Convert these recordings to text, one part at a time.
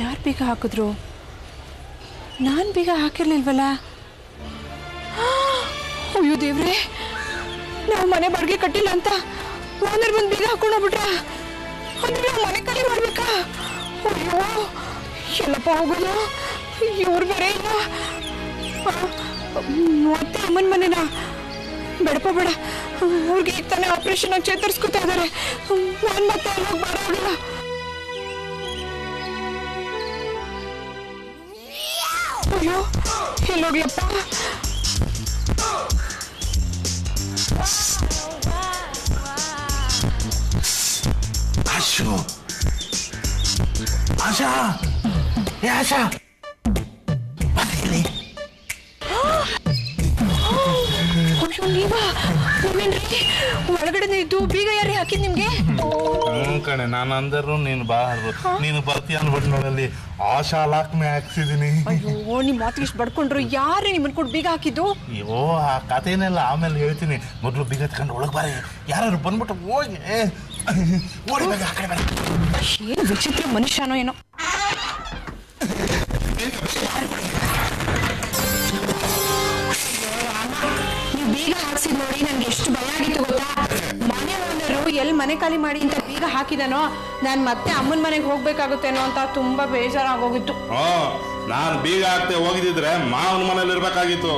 ಯಾರು ಬೀಗ ಹಾಕಿದ್ರು? ನಾನು ಬೀಗ ಹಾಕಿರ್ಲಿಲ್ವಲ್ಲ. ಅಯ್ಯೋ ದೇವ್ರೆ, ನಾವು ಮನೆ ಬಾಡಿಗೆ ಕಟ್ಟಿಲ್ಲ ಅಂತ ಓನರ್ ಬಂದು ಬೀಗ ಹಾಕೊಂಡು ಹೋಗ್ಬಿಟ್ರ. ಅಂದ್ರೆ ನಾವು ಮನೆ ಖಾಲಿ ಮಾಡ್ಬೇಕಾ? ಅಯ್ಯೋ ಎಲ್ಲಪ್ಪ ಹೋಗೋದು. ಇವ್ರು ಬೇರೆ ಇಲ್ಲ. ಮತ್ತೆ ಅಮ್ಮನ ಮನೆನಾ? ಬೇಡಪ್ಪ ಬೇಡ, ಅವ್ರಿಗೆ ಈಗ ತಾನೇ ಆಪರೇಷನ್ ಆಗಿ ಚೇತರಿಸ್ಕೊತಾ ಇದ್ದಾರೆ. ನಾನು ಮತ್ತೆ ಅಲ್ಲೋಗಿ ಬರೋಲ್ಲ. ಅಯ್ಯೋ ಎಲ್ಲೋಗ್ಲಪ್ಪ? ಆಶು, ಆಶಾ, ಏ ಆಶಾ, ನೀವೇನ್ರಿ ಒಳಗಡೆ ಇದ್ದು ಬೀಗ ಯಾರೇ ಹಾಕಿದ್ ನಿಮ್ಗೆ? ಕಣೆ, ನಾನು ಅಂದರು ನೀನು ಬಾರ್ದು, ನೀನು ಬರ್ತೀಯ ಅನ್ಬಿಟ್ಟು ನೋಡಲ್ಲಿ ಆಶಾ ಲಾಕ್ನೆ ಹಾಕ್ಸಿದೀನಿ. ಅಯ್ಯೋ ನಿಮ್ ಮಾತಿಗೆ ಇಷ್ಟು ಬಡ್ಕೊಂಡ್ರು. ಯಾರೇ ನಿಮ್ಮನ್ ಕೊಟ್ಟು ಬೀಗ ಹಾಕಿದ್ದು? ಅಯ್ಯೋ ಆ ಕಥೆನೆಲ್ಲ ಆಮೇಲೆ ಹೇಳ್ತೀನಿ. ಮೊದಲು ಬೀಗ ತಗೊಂಡು ಒಳಗೆ ಬಾರಿ. ಯಾರು ಬಂದ್ಬಿಟ್ಟು ಹೋಗಿ ಓಡಿ ಆ ಕಡೆ ಬರ. ಏನು ವಿಚಿತ್ರ ಮನುಷ್ಯನೋ ಏನೋ. ನೀವು ಬೀಗ ಹಾಕ್ಸಿದ್ ನೋಡಿ ನನ್ಗೆ ಎಷ್ಟು ಭಯ ಆಗಿತ್ತು ಗೊತ್ತಾ? ಮನೆ ಓನರು ಎಲ್ಲಿ ಮನೆ ಖಾಲಿ ಮಾಡಿ ಅಂತ ಬೀಗ ಹಾಕಿದಾನೋ, ನಾನು ಮತ್ತೆ ಅಮ್ಮನ ಮನೆಗೆ ಹೋಗ್ಬೇಕಾಗುತ್ತೇನೋ ಅಂತ ತುಂಬಾ ಬೇಜಾರಾಗೋಗಿತ್ತು. ನಾನು ಬೀಗ ಹಾಕ್ತೆ ಹೋಗಿದ್ರೆ ಮಾವನ ಮನೇಲಿ ಇರ್ಬೇಕಾಗಿತ್ತು.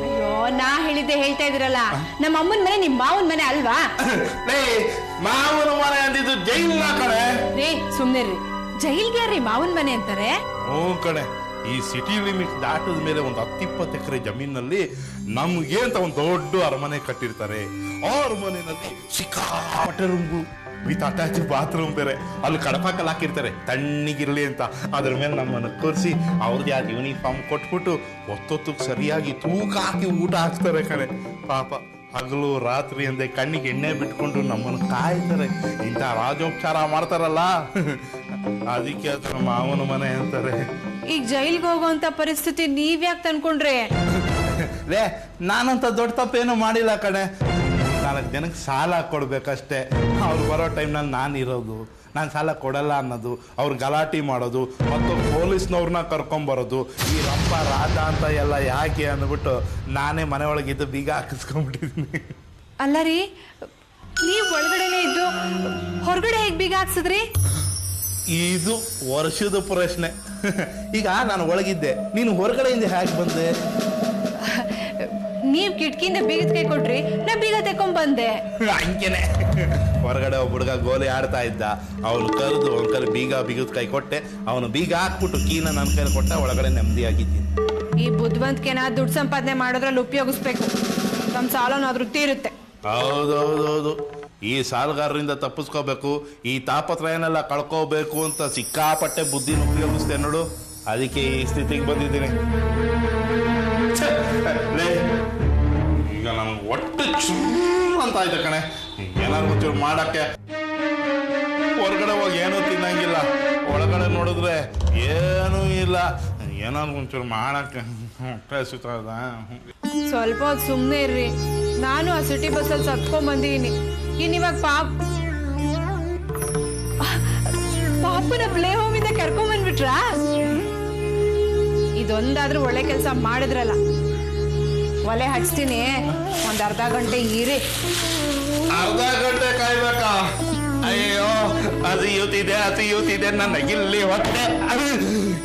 ಅಯ್ಯೋ ನಾ ಹೇಳಿದ್ದೆ ಹೇಳ್ತಾ ಇದ್ರಲ್ಲ, ನಮ್ಮ ಅಮ್ಮನ ಮನೆ ನಿಮ್ ಮಾವನ ಮನೆ ಅಲ್ವಾ? ಮಾವನ ಮನೆ ಅಂದಿದ್ದು ಜೈಲ್ ಕಡೆ. ರೇ ಸುಮ್ನೆ ರೀ, ಜೈಲ್ಗೆ ಯಾರೀ ಮಾವನ ಮನೆ ಅಂತಾರೆ? ಕಡೆ, ಈ ಸಿಟಿ ಲಿಮಿಟ್ ದಾಟದ ಮೇಲೆ ಒಂದು 10-20 ಎಕರೆ ಜಮೀನಲ್ಲಿ ನಮ್ಗೆ ಅಂತ ಒಂದು ದೊಡ್ಡ ಅರಮನೆ ಕಟ್ಟಿರ್ತಾರೆ. ಆ ಅರಮನೆಯಲ್ಲಿ ಸಿಕ್ಕಾಪಟ್ಟೆ ರೂಮ್ಗಳು ವಿತ್ ಅಟ್ಯಾಚ್ ಬಾತ್ರೂಮ್ ಬೇರೆ. ಅಲ್ಲಿ ಕಡಪಾಕಲ್ಲಿ ಹಾಕಿರ್ತಾರೆ ತಣ್ಣಗಿರ್ಲಿ ಅಂತ. ಅದ್ರ ಮೇಲೆ ನಮ್ಮನ್ನು ಕೂರಿಸಿ ಅವ್ರದ್ದು ಯಾರು ಯೂನಿಫಾರ್ಮ್ ಕೊಟ್ಬಿಟ್ಟು ಹೊತ್ತೊತ್ತಿಗೆ ಸರಿಯಾಗಿ ತೂಕ ಹಾಕಿ ಊಟ ಹಾಕ್ತಾರೆ ಕಣೆ. ಪಾಪ ಹಗಲು ರಾತ್ರಿ ಅಂದೆ ಕಣ್ಣಿಗೆ ಎಣ್ಣೆ ಬಿಟ್ಕೊಂಡು ನಮ್ಮನ್ನು ಕಾಯ್ತಾರೆ. ಇಂಥ ರಾಜೋಪಚಾರ ಮಾಡ್ತಾರಲ್ಲ, ಅದಕ್ಕೆ ಅದು ನಮ್ಮ ಮಾವನ ಮನೆ ಅಂತಾರೆ. ಈಗ ಜೈಲ್ಗೆ ಹೋಗೋಂತ ಪರಿಸ್ಥಿತಿ ನೀವ್ಯಾಕೆ ತಂದ್ಕೊಂಡ್ರೆ? ಲೇ, ನಾನಂತ ದೊಡ್ಡ ತಪ್ಪೇನು ಮಾಡಿಲ್ಲ ಕಣೆ. 4 ಜನಕ್ಕೆ ಸಾಲ ಕೊಡ್ಬೇಕಷ್ಟೇ. ಅವ್ರು ಬರೋ ಟೈಮ್ನಲ್ಲಿ ನಾನು ಇರೋದು, ನಾನು ಸಾಲ ಕೊಡಲ್ಲ ಅನ್ನೋದು, ಅವ್ರು ಗಲಾಟೆ ಮಾಡೋದು, ಮತ್ತು ಪೊಲೀಸ್ನವ್ರನ್ನ ಕರ್ಕೊಂಬರೋದು. ಈ ರಂಪ ರಾಧ ಅಂತ ಎಲ್ಲ ಯಾಕೆ ಅಂದ್ಬಿಟ್ಟು ನಾನೇ ಮನೆ ಒಳಗಿದ್ದು ಬೀಗ ಹಾಕಿಸ್ಕೊಂಡ್ಬಿಟ್ಟಿದ್ದೀನಿ. ಅಲ್ಲ ರೀ, ನೀವು ಒಳಗಡೆನೆ ಇದ್ದು ಹೊರಗಡೆ ಹೇಗೆ ಬೀಗ ಹಾಕ್ಸಿದ್ರಿ? ಇದು ವರ್ಷದ ಪ್ರಶ್ನೆ. ಈಗ ನಾನು ಒಳಗಿದ್ದೆ, ನೀನು ಹೊರಗಡೆಯಿಂದ ಹೇಗೆ ಬಂದೆ? ನೀವ್ ಕಿಟಕಿಯಿಂದ ಬೀಗದ ಕೈ ಕೊಟ್ರಿ, ನಾ ಬೀಗ ತೆಕೊಂಡ್ ಬಂದೆ. ಹಂಗೇನೆ. ಹೊರಗಡೆ ಒಬ್ಬ ಹುಡುಗ ಗೋಲಿ ಆಡ್ತಾ ಇದ್ದ, ಅವನು ಕರೆದು ಒಂದ್ಕಲ್ ಬೀಗದ ಕೈ ಕೊಟ್ಟೆ. ಅವನು ಬೀಗ ಹಾಕ್ಬಿಟ್ಟು ಕೀನ ನನ್ನ ಕೈಲಿ ಕೊಟ್ಟ. ಒಳಗಡೆ ನೆಮ್ಮದಿಯಾಗಿದ್ದೀನಿ. ಈ ಬುದ್ಧಿವಂತಿಕೆನ ದುಡ್ಡು ಸಂಪಾದನೆ ಮಾಡೋದ್ರಲ್ಲಿ ಉಪಯೋಗಿಸ್ಬೇಕು. ನಮ್ ಸಾಲನಾದ್ರೂ ತೀರುತ್ತೆ. ಹೌದೌದೌದು. ಈ ಸಾಲಗಾರರಿಂದ ತಪ್ಪಿಸ್ಕೋಬೇಕು, ಈ ತಾಪತ್ರಯನೆಲ್ಲ ಕಳ್ಕೋಬೇಕು ಅಂತ ಸಿಕ್ಕಾಪಟ್ಟೆ ಬುದ್ಧಿನ ಉಪಯೋಗಿಸ್ತೆ ನೋಡು. ಅದಕ್ಕೆ ಈ ಸ್ಥಿತಿಗೆ ಬಂದಿದ್ದೀನಿ. ಈಗ ನಮ್ಗೆ ಒಟ್ಟು ಚೂರು ಅಂತ ಆಯ್ತು ಕಣೆ. ಏನಾದ್ರು ಒಂಚೂರು ಮಾಡಕ್ಕೆ ಹೊರಗಡೆ ಹೋಗಿ ಏನೂ ತಿನ್ನಂಗಿಲ್ಲ, ಒಳಗಡೆ ನೋಡಿದ್ರೆ ಏನೂ ಇಲ್ಲ. ಏನಾದ್ರು ಒಂಚೂರು ಮಾಡಕ್ಕೆ ಸುತ್ತದ. ಸ್ವಲ್ಪ ಹೊತ್ತು ಸುಮ್ಮನೆ ಇರ್ರಿ. ನಾನು ಆ ಸಿಟಿ ಬಸ್ಸಲ್ಲಿ ಸತ್ಕೊಂಡ್ ಬಂದಿದ್ದೀನಿ. ಇವಾಗ ಪಾಪನ ಪ್ಲೇ ಹೋಮಿಂದ ಕರ್ಕೊಂಡ್ ಬಂದ್ಬಿಟ್ರಾ? ಇದೊಂದಾದ್ರೂ ಒಳ್ಳೆ ಕೆಲಸ ಮಾಡಿದ್ರಲ್ಲ. ಒಲೆ ಹಚ್ತೀನಿ, ಒಂದ್ ಅರ್ಧ ಗಂಟೆ ಇರಿ. ಅರ್ಧ ಗಂಟೆ ಕಾಯ್ಬೇಕಾ? ಅಯ್ಯೋ, ಹಸಿಯುತ್ತಿದೆ ನನಗಿಲ್ಲಿ ಹೊಟ್ಟೆ.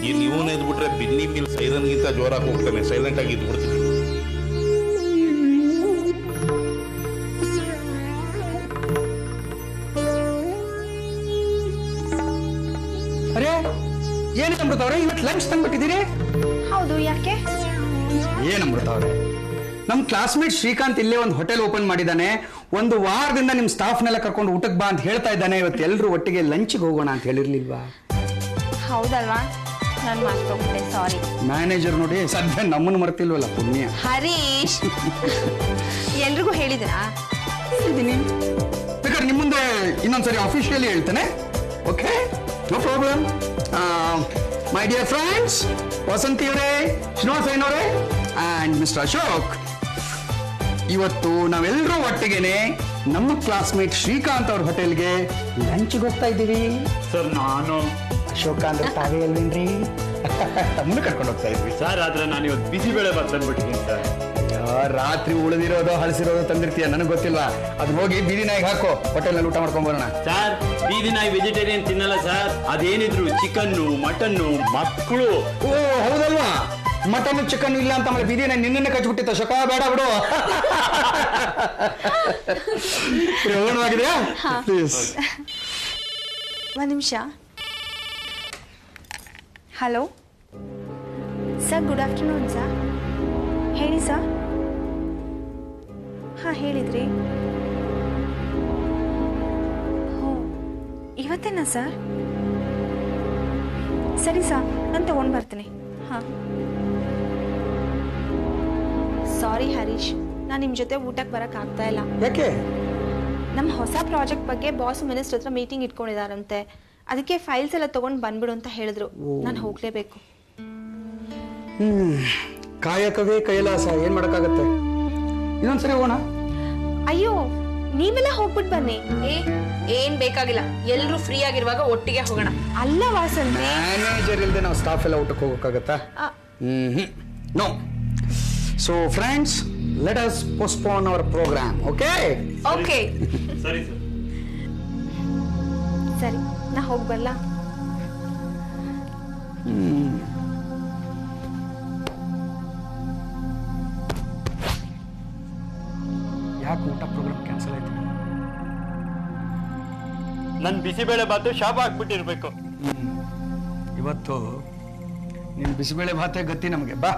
ಇಲ್ಲಿ ಇವನು ಎದ್ಬಿಟ್ರೆ ಬಿನ್ನಿ ಮಿಲ್ ಸೈರನ್ಗಿಂತ ಜೋರಾಗಿ ಹೋಗ್ತಾನೆ. ಸೈಲೆಂಟ್ ಆಗಿ ಇದ್ಬಿಡ್ತೀನಿ. ಅರೇ, ಏನು ಅಮೃತ ಅವ್ರೆ, ಇವತ್ತು ಲಂಚ್ ತಂದ್ಬಿಟ್ಟಿದ್ದೀರಿ? ಹೌದು, ಯಾಕೆ? ಏನು ಅಮೃತ ಅವ್ರೆ, ನಮ್ಮ ಕ್ಲಾಸ್ಮೇಟ್ ಶ್ರೀಕಾಂತ್ ಇಲ್ಲೇ ಒಂದು ಹೋಟೆಲ್ ಓಪನ್ ಮಾಡಿದ್ದಾನೆ. 1 ವಾರದಿಂದ ನಿಮ್ಮ ಸ್ಟಾಫ್ನೆಲ್ಲ ಕರ್ಕೊಂಡು ಊಟಕ್ಕೆ ಬಾ ಅಂತ ಹೇಳ್ತಾ ಇದ್ದಾನೆ. ಇವತ್ತು ಎಲ್ಲರೂ ಒಟ್ಟಿಗೆ ಲಂಚ್ಗೆ ಹೋಗೋಣ ಅಂತ ಹೇಳಿರ್ಲಿಲ್ವಾ? ಹೌದಲ್ವಾ, ನಾನು ಮಾತಾಡ್ಬಿಟ್ಟೆ, ಸಾರಿ. ಮ್ಯಾನೇಜರ್ ನೋಡಿ ಸದ್ಯ ನಮ್ಮನ್ನು ಮರ್ತಿಲ್ವಲ್ಲ, ಪುಣ್ಯ. ಹರೀಶ್, ಎಲ್ರಿಗೂ ಹೇಳಿದಿರಾ? ಇದ್ದೀನಿ. ಬೇಕಾದ್ರೆ ನಿಮ್ಮ ಮುಂದೆ ಇನ್ನೊಂದ್ಸರಿ ಅಫಿಷಿಯಲಿ ಹೇಳ್ತೇನೆ. Okay, no problem. My dear friends, Vasanthi ಅವರೇ, ಶ್ರೀನಿವಾಸಯ್ಯ ಅವರೇ ಆ್ಯಂಡ್ ಮಿಸ್ಟರ್ ಅಶೋಕ್, ಇವತ್ತು ನಾವೆಲ್ಲರೂ ಒಟ್ಟಿಗೆನೆ ನಮ್ಮ ಕ್ಲಾಸ್ಮೇಟ್ ಶ್ರೀಕಾಂತ್ ಅವ್ರ ಹೋಟೆಲ್ಗೆ ಲಂಚ್ಗೆ ಹೋಗ್ತಾ ಇದ್ದೀವಿ. ಸರ್, ನಾನು ಅಶೋಕ ಅಂದ್ರೆ ತಾವೇ ಅಲ್ವೇನ್ರಿ? ತಮ್ಮನ್ನು ಕರ್ಕೊಂಡು ಹೋಗ್ತಾ ಇದ್ವಿ. ಸರ್ ಆದ್ರೆ ನಾನು ಇವತ್ತು ಬಿಸಿಬೇಳೆ ಬಾತ್ ತಂದ್ಬಿಟ್ಟಿದ್ದೀನಿ ಸರ್. ರಾತ್ರಿ ಉಳಿದಿರೋದು ಹಳಸಿರೋದು ತಂದಿರ್ತೀಯ, ನನಗೆ ಗೊತ್ತಿಲ್ವಾ? ಅದು ಹೋಗಿ ಬೀದಿ ನಾಯಿಗೆ ಹಾಕೋ, ಹೋಟೆಲ್ನಲ್ಲಿ ಊಟ ಮಾಡ್ಕೊಂಡ್ ಬರೋಣ. ಸರ್ ಬೀದಿ ನಾಯಿ ವೆಜಿಟೇರಿಯನ್ ತಿನ್ನಲ್ಲ ಸರ್. ಅದೇನಿದ್ರು ಚಿಕನ್ನು ಮಟನ್ನು ಮಕ್ಕಳು. ಓ ಹೌದಲ್ವಾ? ಮಟನ್ ಚಿಕನ್ ಇಲ್ಲ ಅಂತ ಆಮೇಲೆ ಬೀದಿ ನಾಯಿ ನಿನ್ನೆ ಕಚ್ಬಿಟ್ಟಿತ್ತು. ಅಶೋಕ ಬೇಡ ಬಿಡು. ಪ್ರಯೋಣವಾಗಿದೆಯಾ? ಪ್ಲೀಸ್. ಒಂದು ನಿಮಿಷ. Hello sir, good afternoon sir. ಹೇಳಿ ಸರ್. ಹಾಂ ಹೇಳಿದ್ರಿ. ಹೋ ಇವತ್ತೇನಾ ಸರ್? ಸರಿ ಸರ್, ನಾನು ತೊಗೊಂಡು ಬರ್ತೀನಿ. ಹಾಂ ಸಾರಿ ಹರೀಶ್, ನಾನು ನಿಮ್ಮ ಜೊತೆ ಊಟಕ್ಕೆ ಬರೋಕ್ಕಾಗ್ತಾ ಇಲ್ಲ. ಯಾಕೆ? ನಮ್ಮ ಹೊಸ ಪ್ರಾಜೆಕ್ಟ್ ಬಗ್ಗೆ ಬಾಸ್ ಮಿನಿಸ್ಟರ್ ಹತ್ರ ಮೀಟಿಂಗ್ ಇಟ್ಕೊಂಡಿದ್ದಾರಂತೆ. ಅದಕ್ಕೆ ಫೈಲ್ಸ್ ಎಲ್ಲ ತೊಗೊಂಡು ಬಂದ್ಬಿಡು ಅಂತ ಹೇಳಿದ್ರು. ನಾನು ಹೋಗಲೇಬೇಕು. ಕಾಯಕವೇ ಕೈಲಾಸ, ಏನ್ ಮಾಡಕ್ಕಾಗತ್ತೆ? ಇನ್ನೊಂದ್ಸರಿ ಹೋಗೋಣ. ಅಯ್ಯೋ ನೀವೆಲ್ಲ ಹೋಗ್ಬಿಟ್ಟು ಬನ್ನಿ. ಏನ್ ಬೇಕಾಗಿಲ್ಲ, ಎಲ್ರು ಫ್ರೀ ಆಗಿರುವಾಗ ಒಟ್ಟಿಗೆ ಹೋಗೋಣ. ಅಲ್ಲ ವಾಸಂತಿ, ಮ್ಯಾನೇಜರ್ ಇಲ್ಲದೆ ನಾವು ಸ್ಟಾಫ್ ಎಲ್ಲ ಊಟಕ್ಕೆ ಹೋಗೋಕ್ಕಾಗತ್ತಾ? No. So friends, let us postpone our program. Okay okay ಸರಿ ಸರ್. ಸರಿ, ನಾ ಹೋಗಿ ಬರಲ್ಲ. ಯಾಕೆ ಊಟ ಪ್ರೋಗ್ರಾಮ್ ಕ್ಯಾನ್ಸಲ್ ಆಯ್ತು? ನನ್ ಬಿಸಿಬೇಳೆ ಬಾತು ಶಾಪ ಹಾಕ್ಬಿಟ್ಟಿರ್ಬೇಕು. ಇವತ್ತು ನೀನು ಬಿಸಿಬೇಳೆ ಭಾತೆ ಗತಿ ನಮಗೆ. ಬಾ.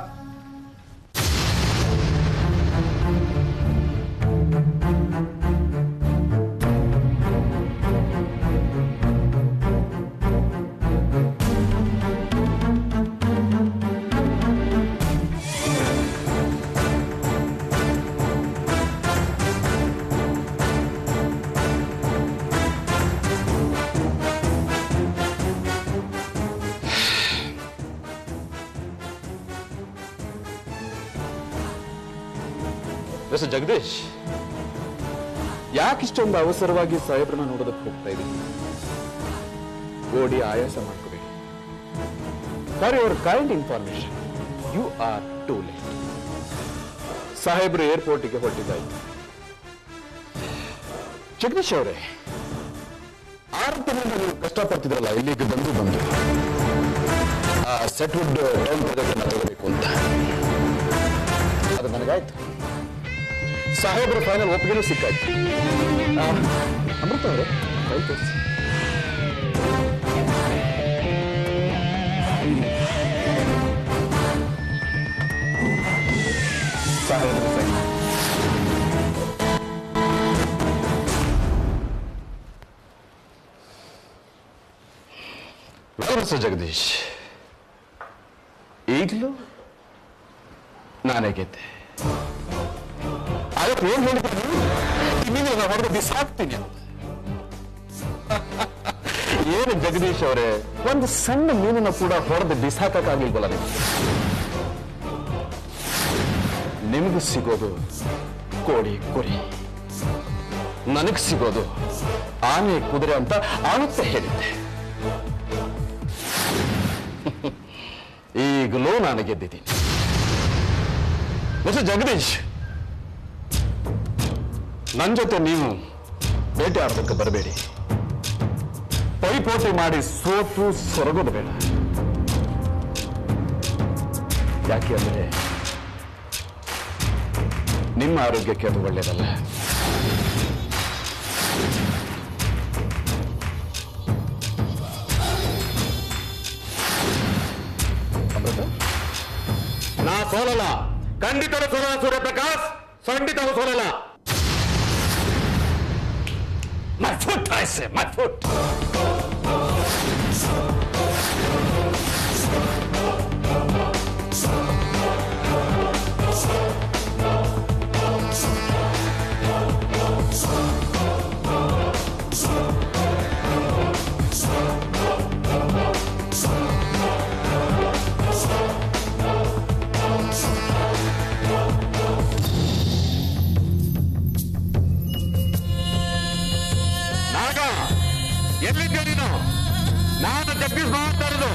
ಮಿಸ್ಟರ್ ಜಗದೀಶ್, ಯಾಕಿಷ್ಟೊಂದು ಅವಸರವಾಗಿ ಸಾಹೇಬ್ರನ್ನ ನೋಡೋದಕ್ಕೆ ಹೋಗ್ತಾ ಇದ್ದೀನಿ? ಓಡಿ ಆಯಾಸ ಮಾಡ್ಕೋಬೇಡಿ. For your kind information, you are too late. ಸಾಹೇಬ್ರು ಏರ್ಪೋರ್ಟಿಗೆ ಹೊರಟಿದ್ದಾಯ್ತು. ಜಗದೀಶ್ ಅವರೇ, 6 ತಿಂಗಳಿಂದ ನೀವು ಕಷ್ಟಪಡ್ತಿದ್ರಲ್ಲ ಇಲ್ಲಿಗೆ ಬಂದು ಆ ಸೆಟ್ವುಡ್ ಟೌನ್ ಪ್ರಾಜೆಕ್ಟ್ ಅನ್ನ ತಗೋಬೇಕು ಅಂತ, ಅದು ನನಗಾಯ್ತು. ಸಾಹೇಬ್ರ ಫೈನಲ್ ಒಪ್ಪಿಗೆನೂ ಸಿಕ್ಕಾಯ್ತು. ಅಮೃತ ಅವರೇ, ಫೈಲ್ ತೋರಿಸಿ. ಸಾಹೇಬ್ರ ಫೈಲ್. ಮಿಸ್ಟರ್ ಜಗದೀಶ್, ಈಗಲೂ ನಾನೇ ಗೆದ್ದೆ. ಅದಕ್ಕೆ ಏನ್ ಹೇಳಿದ್ರು, ಇನ್ನೇನು ಹೊಡೆದು ಬಿಸಾಕ್ತೀನಿ. ಏನು ಜಗದೀಶ್ ಅವರೇ, ಒಂದು ಸಣ್ಣ ಮೀನನ್ನು ಕೂಡ ಹೊಡೆದು ಬಿಸಾಕಾಗಿಲ್ವಲ್ಲ ನೀವು? ನಿಮ್ಗೆ ಸಿಗೋದು ಕೋಳಿ ಕುರಿ, ನನಗ್ ಸಿಗೋದು ಆನೆ ಕುದುರೆ ಅಂತ ಆವತ್ತೇ ಹೇಳಿದ್ದೆ. ಈಗಲೂ ನಾನು ಗೆದ್ದಿದ್ದೀನಿ. ಮಿಸ್ಟರ್ ಜಗದೀಶ್, ನನ್ನ ಜೊತೆ ನೀವು ಬೇಟೆ ಆಡೋದಕ್ಕೆ ಬರಬೇಡಿ. ಪೈಪೋಟಿ ಮಾಡಿ ಸೋತು ಸೊರಗೋದು ಬೇಡ. ಯಾಕೆ ಅಂದರೆ ನಿಮ್ಮ ಆರೋಗ್ಯಕ್ಕೆ ಅದು ಒಳ್ಳೆಯದಲ್ಲ. ನಾ ಸೋಲಲ್ಲ, ಖಂಡಿತವೂ ಸೋಲಲ್ಲ Suryaprakash, ಖಂಡಿತವೂ ಸೋಲಲ್ಲ. My foot, I say, my foot. ನಾಗ ಎಲ್ಲಿದ್ದೀರಿ? ನಾನು ಜಗದೀಶ್ ಮಾಡ್ತಾ ಇರೋದು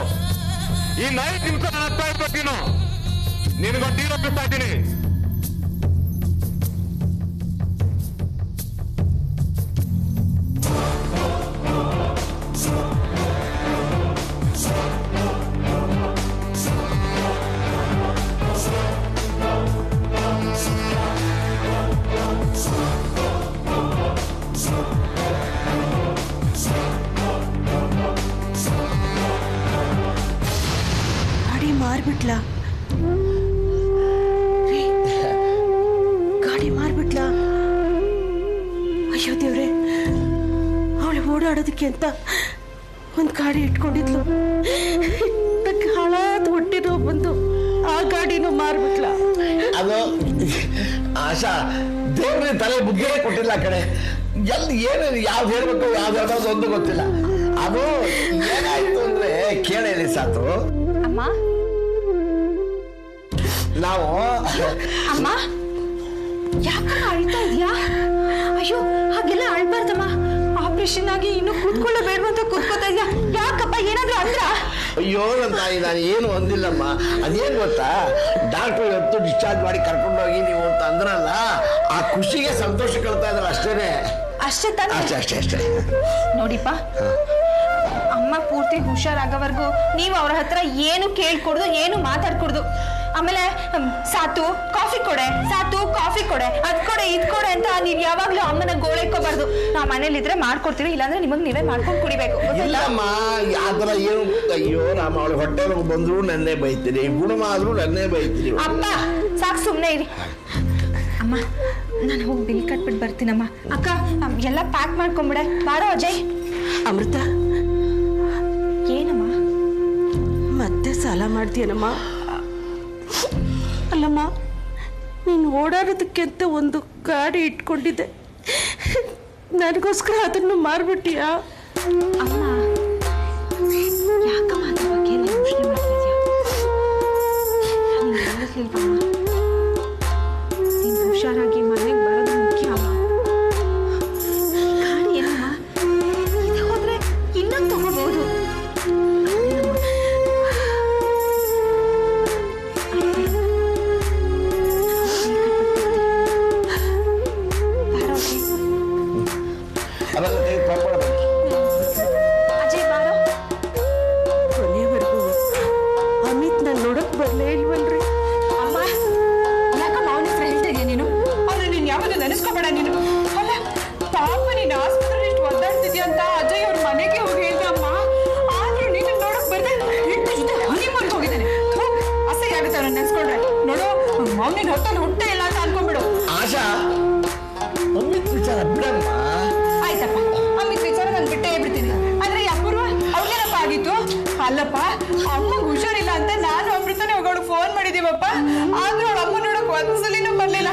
ಈ 5 ನಿಮಿಷ ನಾನು ಹತ್ತಾ ಇರ್ಬೇಕು. ನೀನು ನಿನಗೊಂದು ಡೀಲ್ ಒಪ್ಪಿಸ್ತಾ ಇದ್ದೀನಿ. ಗಾಡಿ ಮಾರ್ಬಿಟ್ಲಾ? ಗಾಡಿ ಮಾರ್ಬಿಟ್ಲಾ? ಅಯ್ಯೋ ದೇವ್ರೆ, ಅವಳು ಓಡಾಡೋದಕ್ಕೆ ಅಂತ ಒಂದು ಗಾಡಿ ಇಟ್ಕೊಂಡಿದ್ಲು. ಹಾಳಾದ ಹೊಟ್ಟಿರೋ ಬಂದು ಆ ಗಾಡಿನೂ ಮಾರ್ಬಿಟ್ಲ. ಅದು ಆಶಾ ದೇವ್ರಿಗೆ ತಲೆ ಬುದ್ಧಿಯೇ ಕೊಟ್ಟಿಲ್ಲ ಕಡೆ. ಎಲ್ಲಿ ಏನು ಯಾವ್ದು ಹೇಳ್ಬೇಕು ಯಾವ್ದು ಹೇಳ್ಬೋದು ಒಂದು ಗೊತ್ತಿಲ್ಲ. ಅದು ಏನಾಯ್ತು ಅಂದ್ರೆ ಕೇಳಿ ಸಾತು. ಅಮ್ಮ ನಾವು ಅಮ್ಮ ಯಾಕಮ್ಮ ಅಳ್ತಾ ಇದೆಯಾ? ಅಯ್ಯೋ ಹಾಗೆಲ್ಲ ಅಳ್ಬಾರ್ದಮ್ಮ. ಆಪರೇಷನ್ ಆಗಿ ಇನ್ನು ಕೂತ್ಕೊಳ್ಳಬೇಡ ಅಂತ ಕೂತ್ಕೋತಾ ಇದೆಯಾ? ಯಾಕಪ್ಪ ಏನಾದ್ರೂ ಅಂದ್ರ? ಅಯ್ಯೋ ನನ್ನ ತಾಯಿ, ನಾನು ಏನು ಅಂದಿಲ್ಲಮ್ಮ. ಅದೇನು ಗೊತ್ತಾ, ಡಾಕ್ಟರ್ ಇವತ್ತು ಡಿಸ್ಚಾರ್ಜ್ ಮಾಡಿ ಕರ್ಕೊಂಡೋಗಿ ನೀವು ಅಂತ ಅಂದ್ರಲ್ಲ, ಆ ಖುಷಿಗೆ ಸಂತೋಷ ಕಳ್ತಾ ಇದ್ರು ಅಷ್ಟೇನೆ. ಅಷ್ಟೇ ತಾನೆ? ಅಷ್ಟೇ ನೋಡಿಪ್ಪ, ಅಮ್ಮ ಪೂರ್ತಿ ಹುಷಾರಾಗೋವರೆಗೂ ನೀವು ಅವ್ರ ಹತ್ರ ಏನು ಕೇಳ್ಕೊಡ್ದು, ಏನು ಮಾತಾಡ್ಕೊಡ್ದು. ಆಮೇಲೆ ಸಾತು ಕಾಫಿ ಕೊಡೆ, ಸಾತು ಕಾಫಿ ಕೊಡೆ, ಅದ್ ಕೊಡೆ ಇದ್ ಕೊಡೆ ಅಂತ ನೀವ್ ಯಾವಾಗ್ಲೂ ಅಮ್ಮನ ಗೋಳೆಕೋಬಾರ್ದು. ನಾವ್ ಮನೇಲಿ ಇದ್ರೆ ಮಾಡ್ಕೊಡ್ತೀವಿ, ಇಲ್ಲಾಂದ್ರೆ ನಿಮಗ್ ನೀವೇ ಮಾಡ್ಕೊಂಡು ಕುಡಿಬೇಕು. ಇಲ್ಲಮ್ಮ, ಆತರ ಏನು. ಅಯ್ಯೋ ರಾಮ, ಅವಳು ಹೊಟ್ಟೆಲ್ ಬಂದ್ರು ನನ್ನೇ ಬೈತೀನಿ, ಗುಣಮ ಆದ್ರೂ ನನ್ನೇ ಬೈತೀನಿ. ಅಪ್ಪ ಸಾಕು, ಸುಮ್ನೆ ಇರಿ. ಅಮ್ಮ ನಾನು ಹೋಗಿ ಬಿಲ್ ಕಟ್ಬಿಟ್ಟು ಬರ್ತೀನಮ್ಮ. ಅಕ್ಕ ಎಲ್ಲ ಪ್ಯಾಕ್ ಮಾಡ್ಕೊಂಬಿಡೆ. ಬಾರೋ ಅಜಯ್. ಅಮೃತ, ಏನಮ್ಮ ಮತ್ತೆ ಸಾಲ ಮಾಡ್ತೀಯನಮ್ಮ? ಅಲ್ಲಮ್ಮ, ನೀನು ಓಡಾಡೋದಕ್ಕೆ ಅಂತ ಒಂದು ಗಾಡಿ ಇಟ್ಕೊಂಡಿದ್ದೆ, ನನಗೋಸ್ಕರ ಅದನ್ನು ಮಾರ್ಬಿಟ್ಟಿಯಾ? ಅಮ್ಮ ಯಾಕಮ್ಮ ಅದ್ರ ಬಗ್ಗೆ ಎಲ್ಲ ಯೋಚನೆ ಮಾಡ್ತಾ ಇದೆಯಾ? ನೀನು ಹುಷಾರಾಗಿ ಮನೆಗೆ ಬರೋದು ಮುಖ್ಯ ಅಮ್ಮ. ಗಾಡಿ ಏನಮ್ಮ, ಇದು ಹೋದ್ರೆ ಇನ್ನೊಂದು ತಗೋಬಹುದು. ಅಜಯ್ ಬಾರೋ. ಕೊನೆಯವರೆಗೂ ಅಮಿತ್ ನಾನು ನೋಡಕ್ ಬರ್ಲೇ ಇಲ್ವಲ್ರಿ? ಅಮ್ಮ ಯಾಕಮ್ಮ ಅವನ ಹೆಸರು ಹೇಳ್ತಾ ಇದೀಯ ನೀನು? ಅವ್ರು ನೀನು ಯಾವಾಗ ನೆನೆಸ್ಕೋಬೇಡ ನೀನು. ಅಲ್ಲ ಪಾಪ ನೀನು ಆಸ್ಪತ್ರೆ ಇಷ್ಟು ಒದ್ದಾಡ್ತಿದ್ಯಾ ಅಂತ ಅಜಯ್ ಅವ್ರ ಮನೆಗೆ ಹೋಗಿ ಹೇಳ್ದೆ ಅಮ್ಮ. ಆದ್ರೂ ನೀನು ನೋಡಕ್ ಬರ್ದೆ ಹೆಂಡತಿ ಜೊತೆ ಹನಿಮೂನ್ಗೆ ಹೋಗಿದ್ದಾನೆ. ಅಸಹ್ಯ ಆಗುತ್ತೆ ಅವ್ರನ್ನ ನೆನೆಸ್ಕೊಂಡ್ರೆ. ನೋಡು, ಅವನಿನ ಹೊತ್ತಲ್ಲಿ ಹೊಟ್ಟೆ ಇಲ್ಲ ಅಂತ ಅನ್ಕೊಂಡ್ಬಿಡು. ಆಶಾ, ಅಮಿತ್ ವಿಚಾರ ಬಿಡಮ್ಮ. ಆಯ್ತಪ್ಪ, ಅಮಿತ್ ವಿಚಾರ ನಾನು ಬಿಟ್ಟೇ ಬಿಡ್ತೀನಿ. ಆದ್ರೆ ಈ ಅಪೂರ್ವ ಅವ್ಳೇನಪ್ಪ ಆಗಿತ್ತು? ಅಲ್ಲಪ್ಪ, ಅಮ್ಮಂಗೆ ಹುಷಾರಿಲ್ಲ ಅಂತ ನಾನು ಅಮೃತನೇ ಹೋಗೋಳು ಫೋನ್ ಮಾಡಿದೀವಪ್ಪ. ಆದ್ರೂ ಅವಳ ಅಮ್ಮ ನೋಡಕ್ ಒಂದ್ಸಲಿನೂ ಬರ್ಲಿಲ್ಲ.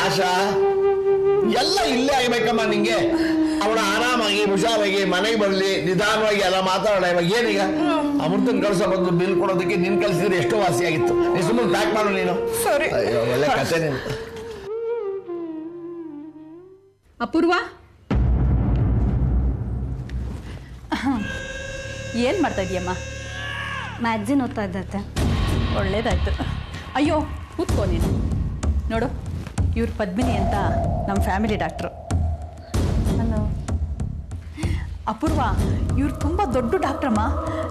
ಆಶಾ, ಎಲ್ಲ ಇಲ್ಲೇ ಆಗ್ಬೇಕಮ್ಮ ನಿಂಗೆ. ಅವಳ ಆರಾಮಾಗಿ ಹುಷಾರಾಗಿ ಮನೆಗೆ ಬರ್ಲಿ, ನಿಧಾನವಾಗಿ ಎಲ್ಲ ಮಾತಾಡೋಣ. ಇವಾಗ ಏನೀಗ ಅಮೃತನ್ ಕಳ್ಸೋ ಬಂದು ಬಿಲ್ ಕೊಡೋದಕ್ಕೆ ನಿನ್ ಕಳ್ಸಿದ್ರೆ ಎಷ್ಟೋ ವಾಸಿ ಆಗಿತ್ತು. ನೀ ಸುಮ್ಮನೆ ಪ್ಯಾಕ್ ಮಾಡು ನೀನು. ಸರಿ. ಅಯ್ಯೋ, ಒಳ್ಳೆ ಕತೆ ನೀನು. ಅಪೂರ್ವ, ಏನು ಮಾಡ್ತಾ ಇದೀಯಮ್ಮ? ಮ್ಯಾಗ್ಝಿನ್ ಓದ್ತಾ ಇದ್ದತ್ತೆ. ಒಳ್ಳೇದಾಯ್ತು. ಅಯ್ಯೋ ಕೂತ್ಕೋ ನೀನು. ನೋಡು, ಇವ್ರು ಪದ್ಮಿನಿ ಅಂತ ನಮ್ಮ ಫ್ಯಾಮಿಲಿ ಡಾಕ್ಟ್ರು. ಹಲೋ. ಅಪೂರ್ವ, ಇವ್ರು ತುಂಬ ದೊಡ್ಡ ಡಾಕ್ಟ್ರಮ್ಮ.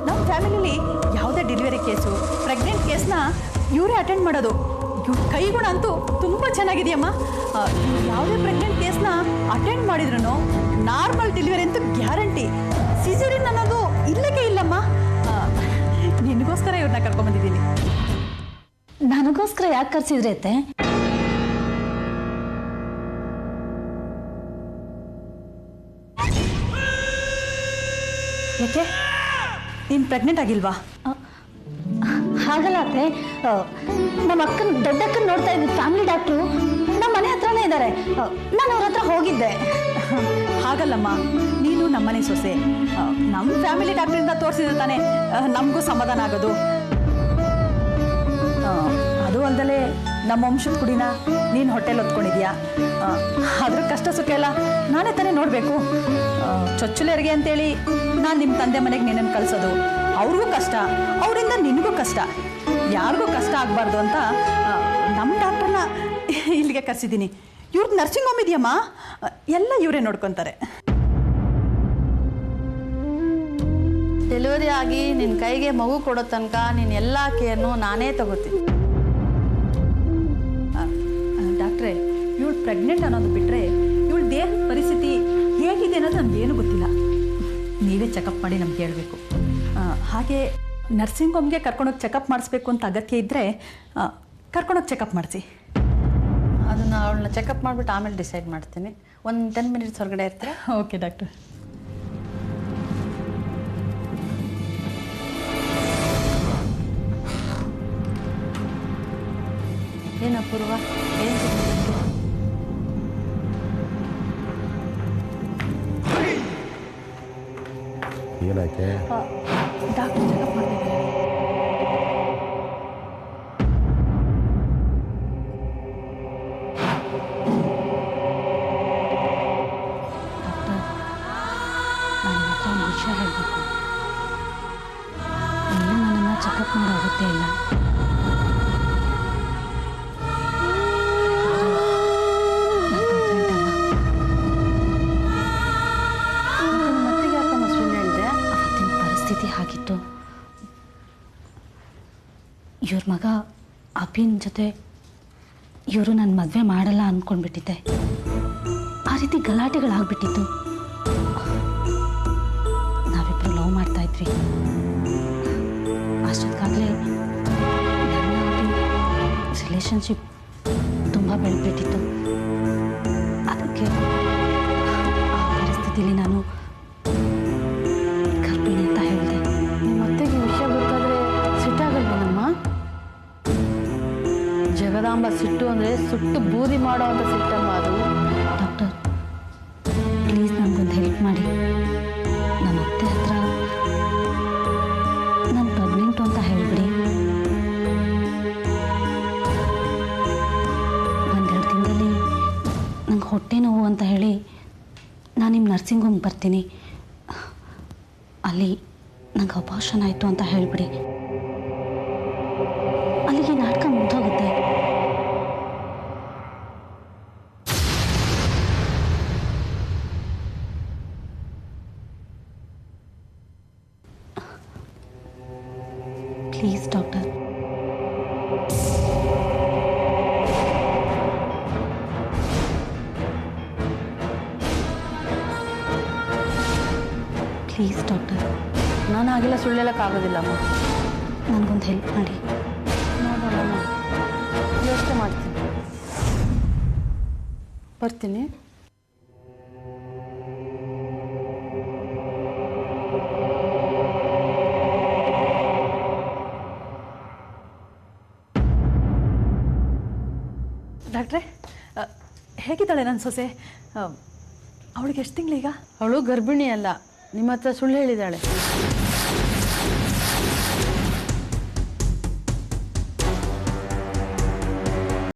ನಮ್ಮ ಫ್ಯಾಮಿಲಿಲಿ ಯಾವುದೇ ಡೆಲಿವರಿ ಕೇಸು, ಪ್ರೆಗ್ನೆಂಟ್ ಕೇಸ್ನ ಇವರೇ ಅಟೆಂಡ್ ಮಾಡೋದು. ಇವ್ರ ಕೈಗುಣ ಅಂತೂ ತುಂಬ ಚೆನ್ನಾಗಿದೆಯಮ್ಮ. ಇವ್ರು ಯಾವುದೇ ಪ್ರೆಗ್ನೆಂಟ್ ಕೇಸ್ನ ಅಟೆಂಡ್ ಮಾಡಿದ್ರು ನಾರ್ಮಲ್ ಡೆಲಿವರಿ ಅಂತೂ ಗ್ಯಾರಂಟಿ. ಸಿಸೇರಿಯನ್ ಅನ್ನೋದು ಇಲ್ಲಕ್ಕೆ ಇಲ್ಲಮ್ಮ. ನಿನಗೋಸ್ಕರ ಇವ್ರನ್ನ ಕರ್ಕೊಂಡ್ಬಂದಿದ್ದೀನಿ. ನನಗೋಸ್ಕರ ಯಾಕೆ ಕರ್ಸಿದ್ರಿ ಅತ್ತೆ? ಯಾಕೆ, ನೀನು ಪ್ರೆಗ್ನೆಂಟ್ ಆಗಿಲ್ವಾ? ಹಾಗಲ್ಲ ಅತ್ತೆ, ನಮ್ಮ ಅಕ್ಕನ ದೊಡ್ಡಕ್ಕನ ನೋಡ್ತಾ ಇದ್ದ ಫ್ಯಾಮಿಲಿ ಡಾಕ್ಟ್ರು ನಮ್ಮ ಮನೆ ಹತ್ರನೇ ಇದ್ದಾರೆ. ನಾನು ಅವ್ರ ಹತ್ರ ಹೋಗಿದ್ದೆ. ಹಾಗಲ್ಲಮ್ಮ, ನೀನು ನಮ್ಮನೆ ಸೊಸೆ. ನಮ್ಮ ಫ್ಯಾಮಿಲಿ ಡಾಕ್ಟ್ರಿಂದ ತೋರಿಸಿದ್ರೆ ತಾನೇ ನಮಗೂ ಸಮಾಧಾನ ಆಗೋದು. ಅದು ಅಲ್ದಲೇ ನಮ್ಮ ವಂಶದ ಕುಡಿನ ನೀನು ಹೊಟ್ಟೆಲ್ ಹೊತ್ಕೊಂಡಿದ್ಯಾ. ಅದ್ರ ಕಷ್ಟ ಸುಖ ಎಲ್ಲ ನಾನೇ ತಾನೇ ನೋಡಬೇಕು. ಚೊಚ್ಚಲೆರಿಗೆ ಅಂತೇಳಿ ನಾನು ನಿಮ್ಮ ತಂದೆ ಮನೆಗೆ ನಿನ್ನನ್ನು ಕಳಿಸೋದು ಅವ್ರಿಗೂ ಕಷ್ಟ, ಅವರಿಂದ ನಿನಗೂ ಕಷ್ಟ, ಯಾರಿಗೂ ಕಷ್ಟ ಆಗಬಾರ್ದು ಅಂತ ನಮ್ಮ ಡಾಕ್ಟ್ರನ್ನ ಇಲ್ಲಿಗೆ ಕರೆಸಿದ್ದೀನಿ. ಇವ್ರದ್ದು ನರ್ಸಿಂಗ್ ಹೋಮ್ ಇದೆಯಮ್ಮ, ಎಲ್ಲ ಇವರೇ ನೋಡ್ಕೊತಾರೆ. ಡೆಲಿವರಿ ಆಗಿ ನಿನ್ನ ಕೈಗೆ ಮಗು ಕೊಡೋ ತನಕ ನೀನು ಎಲ್ಲ ಕೇರ್ನು ನಾನೇ ತಗೋತೀನಿ. ಡಾಕ್ಟ್ರೇ, ಇವಳು ಪ್ರೆಗ್ನೆಂಟ್ ಅನ್ನೋದು ಬಿಟ್ಟರೆ ಇವಳು ದೇಹದ ಪರಿಸ್ಥಿತಿ ಹೇಗಿದೆ ಅನ್ನೋದು ನಮಗೇನು ಗೊತ್ತಿಲ್ಲ. ನೀವೇ ಚೆಕಪ್ ಮಾಡಿ ನಮ್ಗೆ ಹೇಳಬೇಕು. ಹಾಗೆ ನರ್ಸಿಂಗ್ ಹೋಮ್ಗೆ ಕರ್ಕೊಂಡೋಗಿ ಚೆಕಪ್ ಮಾಡಿಸ್ಬೇಕು ಅಂತ ಅಗತ್ಯ ಇದ್ದರೆ ಕರ್ಕೊಂಡೋಗಿ ಚೆಕಪ್ ಮಾಡಿಸಿ. ಅದನ್ನು ಅವಳನ್ನ ಚೆಕಪ್ ಮಾಡಿಬಿಟ್ಟು ಆಮೇಲೆ ಡಿಸೈಡ್ ಮಾಡ್ತೀನಿ. ಒಂದು 10 ಮಿನಿಟ್ಸ್ ಹೊರಗಡೆ ಇರ್ತೀರಾ? Okay doctor. ಏನು ಅಪೂರ್ವ, ಏನು ಏನಾಯ್ತೆ? ಡಾಕ್ಟರ್ ಚೆಕಪ್ ಮಾಡ್ತಿದ್ದಾರೆ. ಡಾಕ್ಟರ್, ನನ್ನ ಹತ್ರ ಒಂದು ವಿಷಯ ಹೇಳಬೇಕು. ಇನ್ನೂ ನನ್ನನ್ನು ಚೆಕಪ್ ಮಾಡೋಗುತ್ತೆ ಇಲ್ಲ. ಹಾಗಿತ್ತು. ಇವ್ರ ಮಗ ಅಭಿನ್ ಜೊತೆ ಇವರು ನನ್ನ ಮದುವೆ ಮಾಡಲ್ಲ ಅಂದ್ಕೊಂಡ್ಬಿಟ್ಟಿದ್ದೆ. ಆ ರೀತಿ ಗಲಾಟೆಗಳಾಗ್ಬಿಟ್ಟಿತ್ತು. ನಾವಿಬ್ಬರು ಲವ್ ಮಾಡ್ತಾ ಇದ್ವಿ. ಅಷ್ಟೊತ್ತಿಗಾಗಲೇ ರಿಲೇಷನ್ಶಿಪ್ ತುಂಬ ಬೆಳೆದ್ಬಿಟ್ಟಿತ್ತು. ಅದಕ್ಕೆ ಆ ಪರಿಸ್ಥಿತಿಲಿ ನಾನು ಗರ್ಭಿಣಿ ಅಂತ ಹೇಳಿದೆ. ನಿಮ್ಮ ಅತ್ತೆಗೆ ವಿಷಯ ಗೊತ್ತಾದರೆ ಸಿಟ್ಟಾಗಲ್ವೇನಮ್ಮ? ಜಗದಾಂಬ ಸಿಟ್ಟು ಅಂದರೆ ಸುಟ್ಟು ಬೂದಿ ಮಾಡೋ ಅಂತ ಸಿಟ್ಟಮ್ಮ ಅದು. ಡಾಕ್ಟರ್, ಪ್ಲೀಸ್ ನನಗೊಂದು ಹೆಲ್ಪ್ ಮಾಡಿ. ನನ್ನ ಅತ್ತೆ ಹತ್ರ ನಾನು ಪ್ರೆಗ್ನೆಂಟು ಅಂತ ಹೇಳಿಬಿಡಿ. 1-2 ದಿನದಲ್ಲಿ ನಂಗೆ ಹೊಟ್ಟೆ ನೋವು ಅಂತ ಹೇಳಿ ನಾನು ನಿಮ್ಮ ನರ್ಸಿಂಗ್ ಹೋಮ್ಗೆ ಬರ್ತೀನಿ. ಅಲ್ಲಿ ನಂಗೆ ಅಪಾರ್ಷನ್ ಆಯಿತು ಅಂತ ಹೇಳಿಬಿಡಿ. ಅಲ್ಲಿಗೆ ನಾಟಕ ಮುಗ್ದೋಗುತ್ತೆ. Please doctor. Please doctor. ನಾನು ಹಾಗೆಲ್ಲ ಸುಳ್ಳು ಹೇಳೋಕ್ಕಾಗೋದಿಲ್ಲಮ್ಮ. ನನಗೊಂದು ಹೆಲ್ಪ್ ಮಾಡಿ. ನೋಡೋಣ, ಯೋಚನೆ ಮಾಡ್ತೀನಿ. ಬರ್ತೀನಿ. ಡಾಕ್ಟ್ರೇ, ಹೇಗಿದ್ದಾಳೆ ನನ್ನ ಸೊಸೆ? ಅವಳಿಗೆ ಎಷ್ಟು ತಿಂಗಳೀಗ? ಅವಳು ಗರ್ಭಿಣಿ ಅಲ್ಲ, ನಿಮ್ಮ ಹತ್ರ ಸುಳ್ಳು ಹೇಳಿದ್ದಾಳೆ.